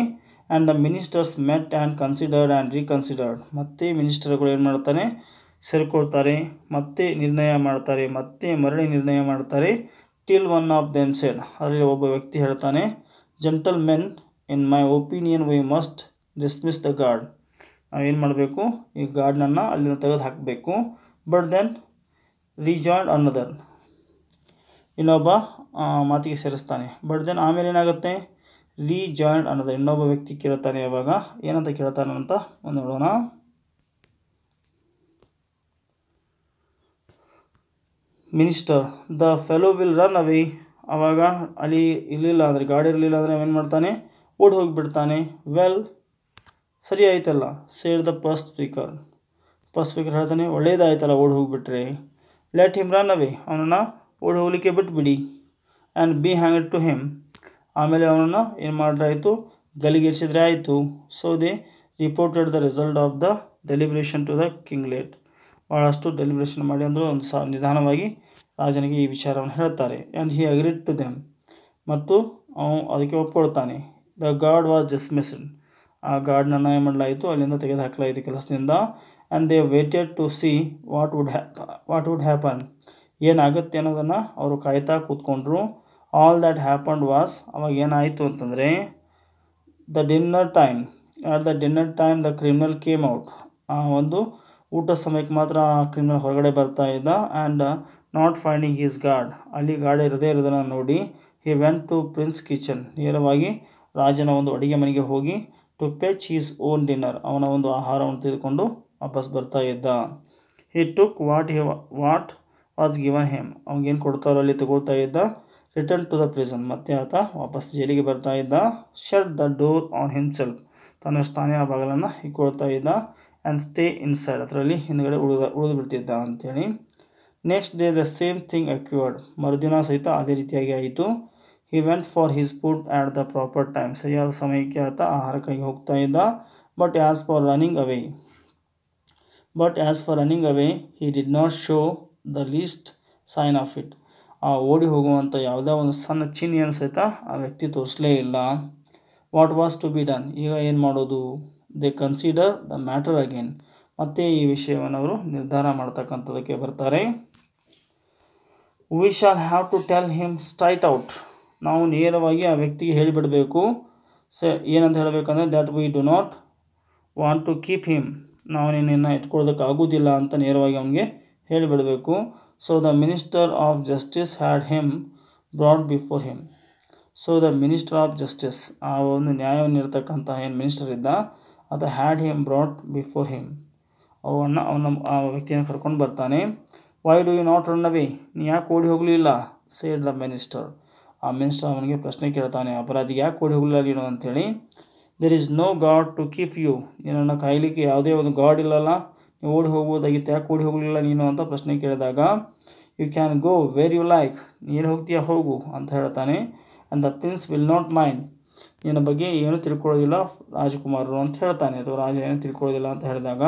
And the ministers met and considered and reconsidered, ಮತ್ತೆ ಮಿನಿಸ್ಟರ್ಗಳು ಏನು ಮಾಡ್ತಾರೆ, ಸೇರಿಕೊಳ್ತಾರೆ, ಮತ್ತೆ ನಿರ್ಣಯ ಮಾಡ್ತಾರೆ, ಮತ್ತೆ ಮರಳಿ ನಿರ್ಣಯ ಮಾಡ್ತಾರೆ. Till one of them said, ಅದರಲ್ಲಿ ಒಬ್ಬ ವ್ಯಕ್ತಿ ಹೇಳ್ತಾನೆ, gentlemen in my opinion we must dismiss the guard, ನಾವೇನು ಮಾಡಬೇಕು, ಈ ಗಾರ್ಡ್ನನ್ನು ಅಲ್ಲಿಂದ ತೆಗೆದು ಹಾಕಬೇಕು. ಬಟ್ ದೆನ್ ರೀಜಾಯ್ನ್ಡ್ ಅನದರ್, ಇನ್ನೊಬ್ಬ ಮಾತಿಗೆ ಸೇರಿಸ್ತಾನೆ. ಬಟ್ ದೆನ್ ಆಮೇಲೆ ಏನಾಗುತ್ತೆ, ರೀಜಾಯ್ನ್ಡ್ ಅನದರ್, ಇನ್ನೊಬ್ಬ ವ್ಯಕ್ತಿ ಕೇಳ್ತಾನೆ. ಯಾವಾಗ ಏನಂತ ಕೇಳ್ತಾನೆ ಅಂತ ಒಂದು ನೋಡೋಣ. Minister, the fellow will run away, ಆವಾಗ ಅಲ್ಲಿ ಇರಲಿಲ್ಲ ಅಂದರೆ, ಗಾಡಿ ಇರಲಿಲ್ಲ ಅಂದರೆ ಅವೇನು ಮಾಡ್ತಾನೆ, ಓಡಿ ಹೋಗಿಬಿಡ್ತಾನೆ. ವೆಲ್, ಸರಿ ಆಯ್ತಲ್ಲ, said the first speaker, first speaker ಹೇಳ್ತಾನೆ, ಒಳ್ಳೇದಾಯ್ತಲ್ಲ ಓಡಿ ಹೋಗಿಬಿಟ್ರೆ. ಲೆಟ್ ಹಿಮ್ ರನ್ ಅವೇ, ಅವನನ್ನು ಓಡಿ ಹೋಗಲಿಕ್ಕೆ ಬಿಟ್ಬಿಡಿ. And be hanged to him, ಆಮೇಲೆ ಅವನನ್ನು ಏನು ಮಾಡ್ರಾಯಿತು, ಗಲಿಗೇರಿಸಿದ್ರೆ ಆಯಿತು. So they reported the result of the deliberation to the kinglet, ಭಾಳಷ್ಟು ಡೆಲಿಬ್ರೇಷನ್ ಮಾಡಿ ಅಂದರು, ಒಂದು ನಿಧಾನವಾಗಿ ರಾಜನಿಗೆ ಈ ವಿಚಾರವನ್ನು ಹೇಳ್ತಾರೆ. And he agreed to them, ಮತ್ತು ಅವನು ಅದಕ್ಕೆ ಒಪ್ಕೊಳ್ತಾನೆ. ದ ಗಾರ್ಡ್ ವಾಸ್ ಡಿಸ್ಮಿಸ್ಡ್, ಆ ಗಾರ್ಡ್ನನ್ನು ಏನು ಮಾಡಲಾಯಿತು, ಅಲ್ಲಿಂದ ತೆಗೆದು ಹಾಕಲಾಯಿತು ಕೆಲಸದಿಂದ. And they waited to see what would happen, ಏನಾಗುತ್ತೆ ಅನ್ನೋದನ್ನು ಅವರು ಕಾಯ್ತಾ ಕೂತ್ಕೊಂಡ್ರು. ಆಲ್ ದ್ಯಾಟ್ ಹ್ಯಾಪನ್ಡ್ ವಾಸ್, ಅವಾಗ ಏನಾಯಿತು ಅಂತಂದರೆ, the dinner time, at the dinner time the criminal came out, ಆ ಒಂದು ಊಟ ಸಮಯಕ್ಕೆ ಮಾತ್ರ ಆ ಕ್ರಿಮಿನಲ್ ಹೊರಗಡೆ ಬರ್ತಾ ಇದ್ದ. And not finding his guard, ಅಲ್ಲಿ ಗಾರ್ಡ್ ಇರದೇ ಇರೋದನ್ನು ನೋಡಿ, he went to prince kitchen, ನೇರವಾಗಿ ರಾಜನ ಒಂದು ಅಡುಗೆ ಮನೆಗೆ ಹೋಗಿ, to fetch his own dinner, ಅವನ ಒಂದು ಆಹಾರವನ್ನು ತೆಗೆದುಕೊಂಡು ವಾಪಸ್ ಬರ್ತಾ ಇದ್ದ. He took what was given him, ಅವ್ನಿಗೇನು ಕೊಡ್ತಾರೋ ಅಲ್ಲಿ ತಗೊಳ್ತಾ ಇದ್ದ. ರಿಟರ್ನ್ ಟು ದ ಪ್ರಿಸನ್, ಮತ್ತೆ ಆತ ವಾಪಸ್ ಜೈಲಿಗೆ ಬರ್ತಾ ಇದ್ದ. Shut the door on himself, ತನ್ನಷ್ಟಾನೇ ಆ ಬಾಗಿಲನ್ನು ಇಟ್ಕೊಳ್ತಾ ಇದ್ದ. ಆ್ಯಂಡ್ ಸ್ಟೇ ಇನ್ಸೈಡ್, ಅದರಲ್ಲಿ ಹಿಂದುಗಡೆ ಉಳಿದು ಬಿಡ್ತಿದ್ದ ಅಂಥೇಳಿ. Next day the same thing occurred, ಮರುದಿನ ಸಹಿತ ಅದೇ ರೀತಿಯಾಗಿ ಆಯಿತು. He went for his food at the proper time, ಸರಿಯಾದ ಸಮಯಕ್ಕೆ ಆತ ಆಹಾರಕ್ಕಾಗಿ ಹೋಗ್ತಾ ಇದ್ದ. But as for running away he did not show the least sign of it, ಆ ಓಡಿ ಹೋಗುವಂಥ ಯಾವುದೇ ಒಂದು ಸಣ್ಣ ಚಿಹ್ನೆಯನ್ನು ಸಹಿತ ಆ ವ್ಯಕ್ತಿ ತೋರಿಸಲೇ ಇಲ್ಲ. What was to be done, ಈಗ ಏನು ಮಾಡೋದು. They consider the matter again, ಮತ್ತೆ ಈ ವಿಷಯವನ್ನು ಅವರು ನಿರ್ಧಾರ ಮಾಡ್ತಕ್ಕಂಥದ್ದಕ್ಕೆ ಬರ್ತಾರೆ. We shall have to tell him straight out, ನಾವು ನೇರವಾಗಿ ಆ ವ್ಯಕ್ತಿಗೆ ಹೇಳಿಬಿಡಬೇಕು. ಏನಂತ ಹೇಳಬೇಕಂದ್ರೆ, that we do not want to keep him, ನಾವು ನಿನ್ನನ್ನು ಇಟ್ಕೊಳ್ಳೋದಕ್ಕೆ ಆಗೋದಿಲ್ಲ ಅಂತ ನೇರವಾಗಿ ಅವನಿಗೆ ಹೇಳಿಬಿಡಬೇಕು. So the minister of justice had him brought before him, so the minister of justice, ಆ ಒಂದು ನ್ಯಾಯವನ್ನು ಇರತಕ್ಕಂಥ ಏನು ಮಿನಿಸ್ಟರ್ ಇದ್ದ ಅದು had him brought before him, ಅವನ ಆ ವ್ಯಕ್ತಿಯನ್ನು ಕರ್ಕೊಂಡು ಬರ್ತಾನೆ. Why do you not run away, ನೀ ಯಾಕೆ ಓಡಿ ಹೋಗಲಿಲ್ಲ. ಸೇಡ್ ದ ಮಿನಿಸ್ಟರ್, ಆ ಮಿನಿಸ್ಟರ್ ಅವನಿಗೆ ಪ್ರಶ್ನೆ ಕೇಳ್ತಾನೆ, ಅಪರಾಧಿಗೆ ಯಾಕೆ ಓಡಿ ಹೋಗಲಿಲ್ಲ ನೀನು ಅಂಥೇಳಿ. There is no guard to keep you, ನಿನ್ನನ್ನು ಕಾಯಲಿಕ್ಕೆ ಯಾವುದೇ ಒಂದು ಗಾಡ್ ಇಲ್ಲಲ್ಲ, ನೀವು ಓಡಿ ಹೋಗ್ಬೋದಾಗಿತ್ತು, ಯಾಕೆ ಓಡಿ ಹೋಗಲಿಲ್ಲ ನೀನು ಅಂತ ಪ್ರಶ್ನೆ ಕೇಳಿದಾಗ, you can go where you like, ನೀನು ಹೋಗ್ತೀಯಾ ಹೋಗು ಅಂತ ಹೇಳ್ತಾನೆ. And the prince will not mind, ನಿನ್ನ ಬಗ್ಗೆ ಏನೂ ತಿಳ್ಕೊಳ್ಳೋದಿಲ್ಲ ರಾಜಕುಮಾರರು ಅಂತ ಹೇಳ್ತಾನೆ, ಅಥವಾ ರಾಜ ಏನೂ ತಿಳ್ಕೊಳ್ಳೋದಿಲ್ಲ ಅಂತ ಹೇಳಿದಾಗ,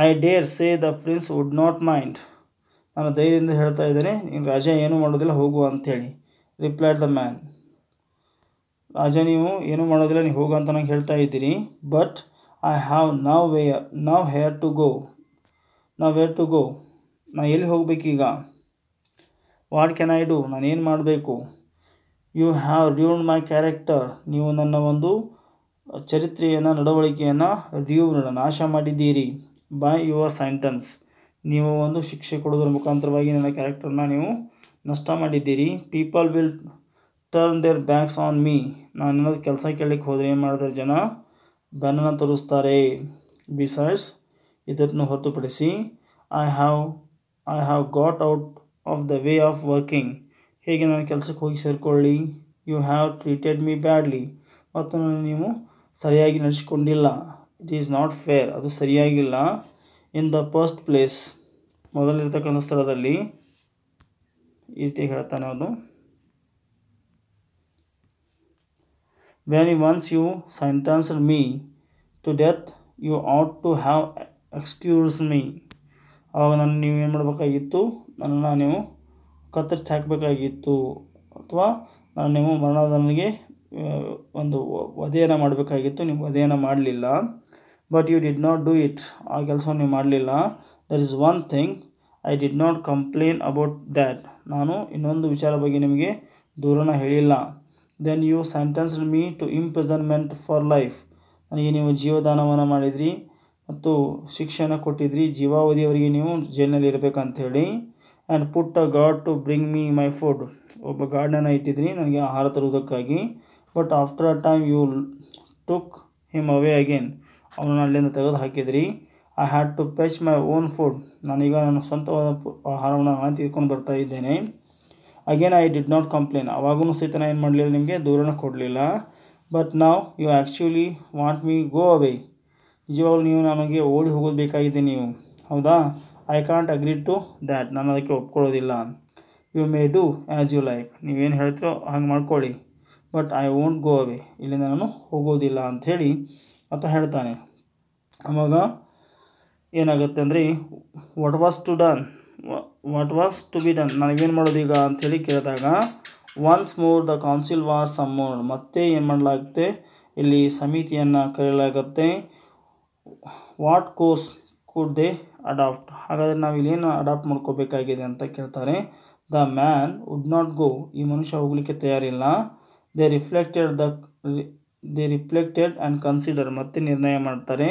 I Deere say the prince would not mind, ನಾನು ಧೈರ್ಯದಿಂದ ಹೇಳ್ತಾ ಇದ್ದೇನೆ, ನೀನು ರಾಜ ಏನೂ ಮಾಡೋದಿಲ್ಲ ಹೋಗು ಅಂಥೇಳಿ. ರಿಪ್ಲೈಡ್ ದ ಮ್ಯಾನ್, ರಾಜ ನೀವು ಏನೂ ಮಾಡೋದಿಲ್ಲ, ನೀವು ಹೋಗು ಅಂತ ನಂಗೆ ಹೇಳ್ತಾ ಇದ್ದೀರಿ. But I have nowhere to go, ನಾನು ಎಲ್ಲಿ ಹೋಗಬೇಕೀಗ. ವಾಟ್ ಕ್ಯಾನ್ ಐ ಡೂ, ನಾನೇನು ಮಾಡಬೇಕು. You have ruined my character, ನೀವು ನನ್ನ ಒಂದು ಚರಿತ್ರೆಯನ್ನು ನಡವಳಿಕೆಯನ್ನು ನಾಶ ಮಾಡಿದ್ದೀರಿ. ಬೈ ಯುವರ್ ಸೆಂಟೆನ್ಸ್, ನೀವು ಒಂದು ಶಿಕ್ಷೆ ಕೊಡೋದ್ರ ಮುಖಾಂತರವಾಗಿ ನನ್ನ ಕ್ಯಾರೆಕ್ಟರ್ನ ನೀವು ನಷ್ಟ ಮಾಡಿದ್ದೀರಿ. People will turn their backs on me, ನಾನು ಏನಾದ್ರು ಕೆಲಸ ಕೇಳಲಿಕ್ಕೆ ಹೋದರೆ ಏನು ಮಾಡ್ತಾರೆ ಜನ, ಬೆನ್ನನ್ನು ತೋರಿಸ್ತಾರೆ. ಬಿಸೈಡ್ಸ್, ಇದನ್ನು ಹೊರತುಪಡಿಸಿ, I have got out of the way of working, ಹೇಗೆ ನಾನು ಕೆಲಸಕ್ಕೆ ಹೋಗಿ ಸೇರಿಕೊಳ್ಳಿ. You have treated me badly, ಮತ್ತು ನೀವು ಸರಿಯಾಗಿ ನಡೆಸಿಕೊಂಡಿಲ್ಲ. ಇಟ್ ಈಸ್ ನಾಟ್ ಫೇರ್, ಅದು ಸರಿಯಾಗಿಲ್ಲ. ಇನ್ ದ ಫಸ್ಟ್ ಪ್ಲೇಸ್, ಮೊದಲಿರ್ತಕ್ಕಂಥ ಸ್ಥಳದಲ್ಲಿ, ಈ ರೀತಿ ಹೇಳ್ತಾನೆ ಅವನು. When once you sentenced me to death you ought to have excuse me. ಆವಾಗ ನೀವು ಏನು ಮಾಡಬೇಕಾಗಿತ್ತು, ನನ್ನನ್ನು ನೀವು ಕತ್ತರಿಸಿ ಹಾಕಬೇಕಾಗಿತ್ತು, ಅಥವಾ ನೀವು ಮರಣದಂಡನೆಗೆ ಒಂದು ವಧೆಯನ್ನು ಮಾಡಬೇಕಾಗಿತ್ತು. ನೀವು ವಧೆಯನ್ನು ಮಾಡಲಿಲ್ಲ. But you did not do it. ಆ ಕೆಲಸವನ್ನು ನೀವು ಮಾಡಲಿಲ್ಲ. That is one thing I did not complain about that. ನಾನು ಇನ್ನೊಂದು ವಿಚಾರ ಬಗ್ಗೆ ನಿಮಗೆ ದೂರನ ಹೇಳಿಲ್ಲ. Then you sentenced me to imprisonment for life. ನನಗೆ ನೀವು ಜೀವದಾನವನ್ನು ಮಾಡಿದ್ರಿ ಮತ್ತು ಶಿಕ್ಷೆಯನ್ನು ಕೊಟ್ಟಿದ್ರಿ, ಜೀವಾವಧಿಯವರೆಗೆ ನೀವು ಜೈಲಿನಲ್ಲಿ ಇರಬೇಕಂಥೇಳಿ. And put a guard to bring me my food. ಒಬ್ಬ ಗಾರ್ಡನ್ನು ಇಟ್ಟಿದ್ರಿ ನನಗೆ ಆಹಾರ ತರುವುದಕ್ಕಾಗಿ. But after a time you took him away again. ಅವನನ್ನು ಅಲ್ಲಿಂದ ತೆಗೆದು ಹಾಕಿದ್ರಿ. I had to fetch my own food. ನಾನೀಗ ನನ್ನ ಸ್ವಂತವಾದ ಆಹಾರವನ್ನು ನಾನು ತೆಗೆದುಕೊಂಡು ಬರ್ತಾ ಇದ್ದೇನೆ. Again I did not complain. ಅವಾಗೂ ಸಹಿತ ನಾನು ಏನು ಮಾಡಲಿಲ್ಲ, ನಿಮಗೆ ದೂರನ ಕೊಡಲಿಲ್ಲ. ಬಟ್ ನಾವು you actually want me go away. ನಿಜವಾಗ್ಲೂ ನೀವು ನನಗೆ ಓಡಿ ಹೋಗೋದು ಬೇಕಾಗಿದೆ ನೀವು, ಹೌದಾ? I can't agree to that. ನಾನು ಅದಕ್ಕೆ ಒಪ್ಕೊಳ್ಳೋದಿಲ್ಲ. You may do as you like. ನೀವೇನು ಹೇಳ್ತೀರೋ ಹಂಗೆ ಮಾಡ್ಕೊಳ್ಳಿ. But I won't go away. ಇಲ್ಲಿಂದ ನಾನು ಹೋಗೋದಿಲ್ಲ ಅಂಥೇಳಿ ಆತ ಹೇಳ್ತಾನೆ. ಆವಾಗ ಏನಾಗುತ್ತೆ ಅಂದರೆ, what was to be done. ನನಗೇನು ಮಾಡೋದೀಗ ಅಂಥೇಳಿ ಕೇಳಿದಾಗ, once more the council was summoned. ಮತ್ತೆ ಏನು ಮಾಡಲಾಗುತ್ತೆ, ಇಲ್ಲಿ ಸಮಿತಿಯನ್ನು ಕರೆಯಲಾಗುತ್ತೆ. What course could they adopt. ಹಾಗಾದರೆ ನಾವು ಇಲ್ಲೇನು ಅಡಾಪ್ಟ್ ಮಾಡ್ಕೋಬೇಕಾಗಿದೆ ಅಂತ ಕೇಳ್ತಾರೆ. The man would not go. ಈ ಮನುಷ್ಯ ಹೋಗಲಿಕ್ಕೆ ತಯಾರಿಲ್ಲ. They reflected and consider. ಮತ್ತೆ ನಿರ್ಣಯ ಮಾಡ್ತಾರೆ.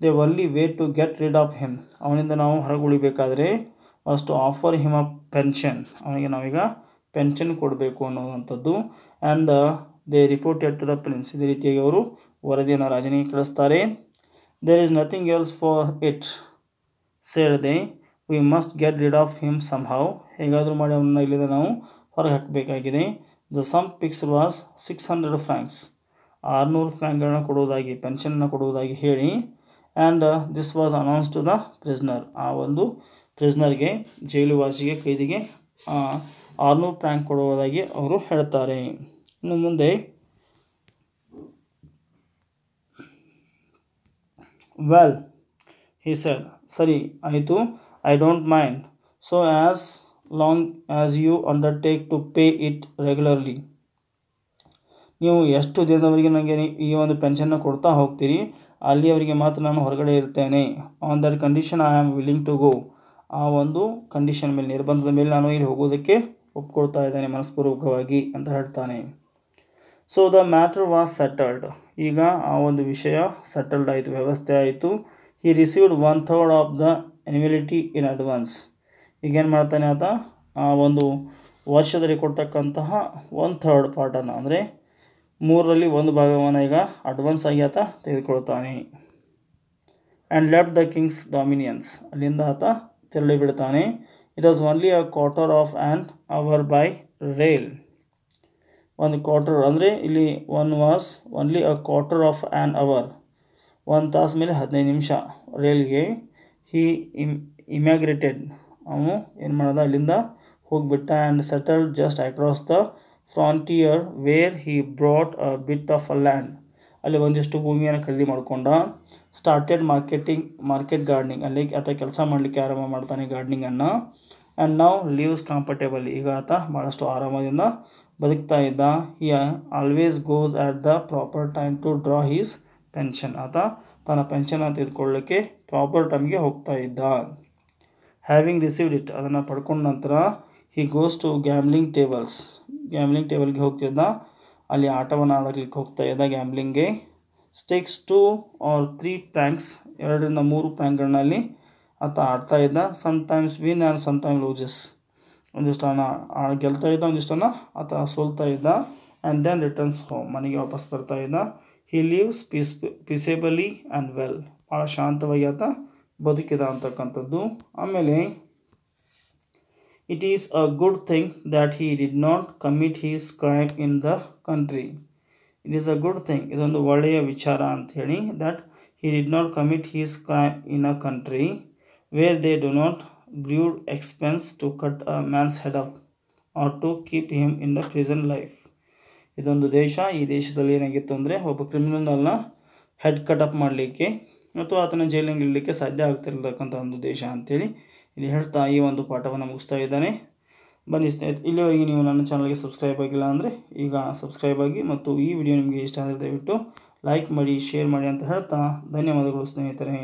They only way to get rid of him. ಅವನಿಂದ ನಾವು ಹೊರಗುಳಿಬೇಕಾದ್ರೆ was to offer him a pension. ಅವನಿಗೆ ನಾವೀಗ ಪೆನ್ಷನ್ ಕೊಡಬೇಕು ಅನ್ನೋವಂಥದ್ದು. And they reported to the prince. ಇದೇ ರೀತಿಯಾಗಿ ಅವರು ವರದಿಯನ್ನು ರಾಜನಿಗೆ ಕಳಿಸ್ತಾರೆ. There is nothing else for it said they. We must get rid of him somehow. ಹೇಗಾದರೂ ಮಾಡಿ ಅವನನ್ನು ಇಲ್ಲಿಂದ ನಾವು ಹೊರಗೆ ಹಾಕಬೇಕಾಗಿದೆ. The sum fixed was 600 francs. 600 ಫ್ರಾಂಕ್ಗಳನ್ನು ಕೊಡುವುದಾಗಿ, ಪೆನ್ಷನ್ನ ಕೊಡುವುದಾಗಿ ಹೇಳಿ. And this was announce to the prisoner. ಆ ಒಂದು ಪ್ರಿಸ್ನರ್ಗೆ, ಜೈಲುವಾಸಿಗೆ, ಕೈದಿಗೆ 600 ಫ್ರಾಂಕ್ ಕೊಡುವುದಾಗಿ ಅವರು ಹೇಳ್ತಾರೆ. ಇನ್ನು ಮುಂದೆ, ವೆಲ್ ಹಿ ಸೆಡ್. ಸರಿ ಆಯಿತು, I don't mind so as long as you undertake to pay it regularly. ನೀವು ಎಷ್ಟು ದಿನದವರೆಗೆ ನನಗೆ ಈ ಒಂದು ಪೆನ್ಷನ್ನ ಕೊಡ್ತಾ ಹೋಗ್ತೀರಿ, ಅಲ್ಲಿಯವರೆಗೆ ಮಾತ್ರ ನಾನು ಹೊರಗಡೆ ಇರ್ತೇನೆ. On that condition I am willing to go. ಆ ಒಂದು ಕಂಡೀಷನ್ ಮೇಲೆ, ನಿರ್ಬಂಧದ ಮೇಲೆ ನಾನು ಇಲ್ಲಿ ಹೋಗೋದಕ್ಕೆ ಒಪ್ಕೊಳ್ತಾ ಇದ್ದೇನೆ ಮನಸ್ಪೂರ್ವಕವಾಗಿ ಅಂತ ಹೇಳ್ತಾನೆ. So the matter was settled. ಈಗ ಆ ಒಂದು ವಿಷಯ ಸೆಟಲ್ಡ್ ಆಯಿತು, ವ್ಯವಸ್ಥೆ ಆಯಿತು. He received 1/3 of the annuity in advance. ಈಗೇನು ಮಾಡ್ತಾನೆ ಆತ, ಆ ಒಂದು ವರ್ಷದಲ್ಲಿ ಕೊಡ್ತಕ್ಕಂತಹ 1/3 ಪಾರ್ಟನ್ನು, ಅಂದರೆ 3ರಲ್ಲಿ 1 ಭಾಗವನ್ನು ಈಗ ಅಡ್ವಾನ್ಸ್ ಆಗಿ ಆತ ತೆಗೆದುಕೊಳ್ತಾನೆ. And left the king's dominions. ಅಲ್ಲಿಂದ ಆತ ತೆರಳಿ ಬಿಡ್ತಾನೆ. It was only a quarter of an hour by rail. 1 quarter ಅಂದರೆ ಇಲ್ಲಿ 1 was only a quarter of an hour. 1 ತಾಸು ಮೇಲೆ 15 ನಿಮಿಷ ರೈಲ್ಗೆ. ಹಿ ಇಮ್ಯಾಗ್ರೇಟೆಡ್. ಅವನು ಏನು ಮಾಡ್ದ, ಅಲ್ಲಿಂದ ಹೋಗಿಬಿಟ್ಟ. And settled just across the frontier where he brought a bit of a land. ಅಲ್ಲಿ ಒಂದಿಷ್ಟು ಭೂಮಿಯನ್ನು ಖರೀದಿ ಮಾಡಿಕೊಂಡ. Started market gardening. ಅಲ್ಲಿ ಆತ ಕೆಲಸ ಮಾಡಲಿಕ್ಕೆ ಆರಂಭ ಮಾಡ್ತಾನೆ, ಗಾರ್ಡನಿಂಗನ್ನು. And now lives comfortable. ಈಗ ಆತ ಭಾಳಷ್ಟು ಆರಾಮದಿಂದ ಬದುಕ್ತಾ ಇದ್ದ. He always goes at the proper time to draw his pension. ಆತ ತನ್ನ ಪೆನ್ಷನ್ನ ತೆಗೆದುಕೊಳ್ಳಲಿಕ್ಕೆ ಪ್ರಾಪರ್ ಟೈಮ್ಗೆ ಹೋಗ್ತಾ ಇದ್ದ. Having received it. ಅದನ್ನು ಪಡ್ಕೊಂಡ ನಂತರ ಹಿ ಗೋಸ್ ಟು ಗ್ಯಾಮ್ಲಿಂಗ್ ಟೇಬಲ್ಗೆ ಹೋಗ್ತಿದ್ದ. ಅಲ್ಲಿ ಆಟವನ್ನು ಆಡಲಿಕ್ಕೆ ಹೋಗ್ತಾ ಇದ್ದ, ಗ್ಯಾಮ್ಲಿಂಗ್ಗೆ. Stakes 2 or 3 francs. 2ರಿಂದ 3 ಫ್ರಾಂಕ್ಗಳಲ್ಲಿ ಆತ ಆಡ್ತಾ ಇದ್ದ. Sometimes win and sometimes loses. ಒಂದಿಷ್ಟನ್ನು ಗೆಲ್ತಾ ಇದ್ದ, ಒಂದಿಷ್ಟನ್ನು ಆತ ಸೋಲ್ತಾ ಇದ್ದ. And then returns home. ಮನೆಗೆ ವಾಪಸ್ ಬರ್ತಾ ಇದ್ದ. He lives peaceably and well. ಭಾಳ ಶಾಂತವಾಗಿ ಆತ ಬದುಕಿದ ಅಂತಕ್ಕಂಥದ್ದು. ಆಮೇಲೆ it is a good thing that he did not commit his crime in the country. It is a good thing. ಇದೊಂದು ಒಳ್ಳೆಯ ವಿಚಾರ ಅಂಥೇಳಿ. That he did not commit his crime in a country where they do not grieved expense to cut a man's head off. Or to keep him in the prison life. ಇದೊಂದು ದೇಶ, ಈ ದೇಶದಲ್ಲಿ ಏನಾಗಿತ್ತು ಅಂದರೆ ಒಬ್ಬ ಕ್ರಿಮಿನಲ್ನ ಹೆಡ್ ಕಟಪ್ ಮಾಡಲಿಕ್ಕೆ ಮತ್ತು ಆತನ ಜೈಲಿಗೆ ಇಡಲಿಕ್ಕೆ ಸಾಧ್ಯ ಆಗ್ತಿರ್ತಕ್ಕಂಥ ಒಂದು ದೇಶ ಅಂಥೇಳಿ ಇಲ್ಲಿ ಹೇಳ್ತಾ ಈ ಒಂದು ಪಾಠವನ್ನು ಮುಗಿಸ್ತಾ ಇದ್ದಾನೆ. ಬನ್ನಿ ಸ್ನೇಹಿತರೆ, ಇಲ್ಲಿವರೆಗೆ ನೀವು ನನ್ನ ಚಾನಲ್ಗೆ ಸಬ್ಸ್ಕ್ರೈಬ್ ಆಗಿಲ್ಲ ಅಂದರೆ ಈಗ ಸಬ್ಸ್ಕ್ರೈಬ್ ಆಗಿ, ಮತ್ತು ಈ ವಿಡಿಯೋ ನಿಮಗೆ ಇಷ್ಟ ಆದರೆ ದಯವಿಟ್ಟು ಲೈಕ್ ಮಾಡಿ, ಶೇರ್ ಮಾಡಿ ಅಂತ ಹೇಳ್ತಾ ಧನ್ಯವಾದಗಳು ಸ್ನೇಹಿತರೆ.